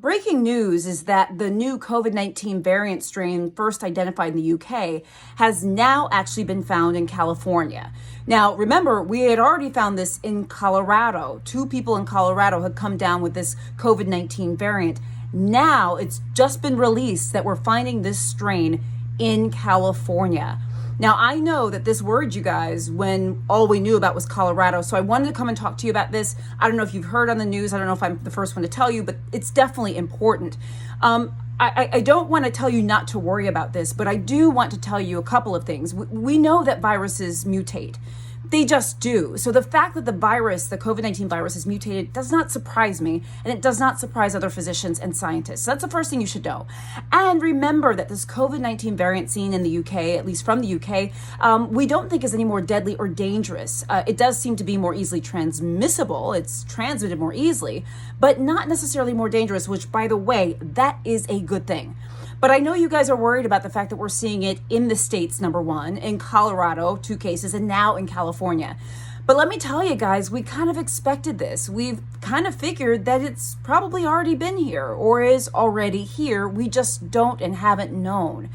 breaking news is that the new COVID-19 variant strain first identified in the UK has now actually been found in California. Now, remember, we had already found this in Colorado. 2 people in Colorado had come down with this COVID-19 variant. Now it's just been released that we're finding this strain in California. Now, I know that this worried you guys when all we knew about was Colorado, so I wanted to come and talk to you about this. I don't know if you've heard on the news. I don't know if I'm the first one to tell you, but it's definitely important. I don't want to tell you not to worry about this, but I do want to tell you a couple of things. We know that viruses mutate. They just do. So the fact that the virus, the COVID-19 virus, is mutated does not surprise me, and it does not surprise other physicians and scientists. So that's the first thing you should know. And remember that this COVID-19 variant seen in the UK, at least from the UK, we don't think is any more deadly or dangerous. It does seem to be more easily transmissible. It's transmitted more easily, but not necessarily more dangerous, which, by the way, that is a good thing. But I know you guys are worried about the fact that we're seeing it in the States, number one, in Colorado, 2 cases, and now in California. But let me tell you guys, we kind of expected this. We've kind of figured that it's probably already been here or is already here. We just don't and haven't known.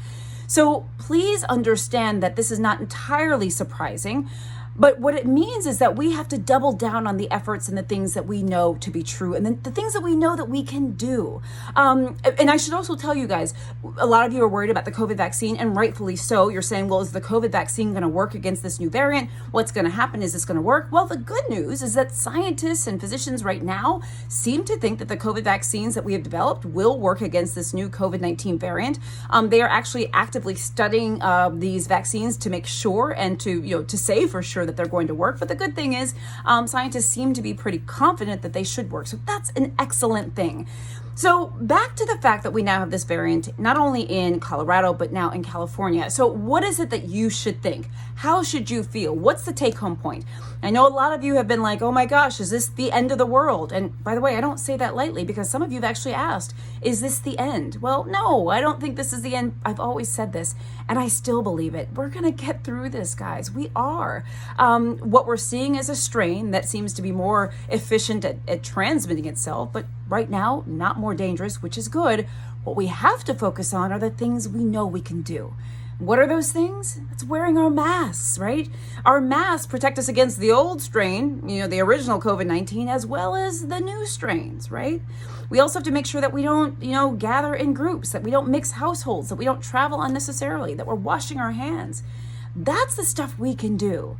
So please understand that this is not entirely surprising. But what it means is that we have to double down on the efforts and the things that we know to be true, and then the things that we know that we can do. And I should also tell you guys, a lot of you are worried about the COVID vaccine, and rightfully so. You're saying, well, is the COVID vaccine going to work against this new variant? What's going to happen? Is this going to work? Well, the good news is that scientists and physicians right now seem to think that the COVID vaccines that we have developed will work against this new COVID-19 variant. They are actually actively studying these vaccines to make sure and to say for sure that they're going to work. But the good thing is scientists seem to be pretty confident that they should work. So that's an excellent thing. So back to the fact that we now have this variant, not only in Colorado, but now in California. So what is it that you should think? How should you feel? What's the take home point? I know a lot of you have been like, oh my gosh, is this the end of the world? And by the way, I don't say that lightly because some of you have actually asked, is this the end? Well, no, I don't think this is the end. I've always said this and I still believe it. We're going to get through this, guys. We are. What we're seeing is a strain that seems to be more efficient at transmitting itself, but right now, not more dangerous, which is good. What we have to focus on are the things we know we can do. What are those things? It's wearing our masks, right? Our masks protect us against the old strain, the original COVID-19, as well as the new strains, right? We also have to make sure that we don't, gather in groups, that we don't mix households, that we don't travel unnecessarily, that we're washing our hands. That's the stuff we can do.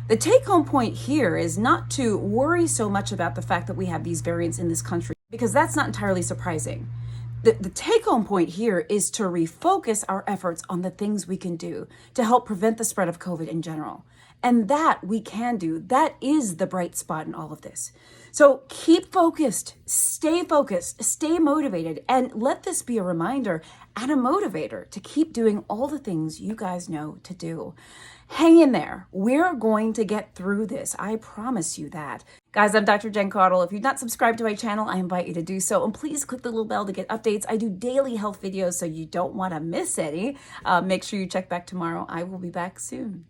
The take-home point here is not to worry so much about the fact that we have these variants in this country, because that's not entirely surprising. The take-home point here is to refocus our efforts on the things we can do to help prevent the spread of COVID in general. And that we can do. That is the bright spot in all of this. So keep focused, stay motivated, and let this be a reminder and a motivator to keep doing all the things you guys know to do. Hang in there. We're going to get through this. I promise you that. Guys, I'm Dr. Jen Caudle. If you've not subscribed to my channel, I invite you to do so. And please click the little bell to get updates. I do daily health videos, so you don't want to miss any. Make sure you check back tomorrow. I will be back soon.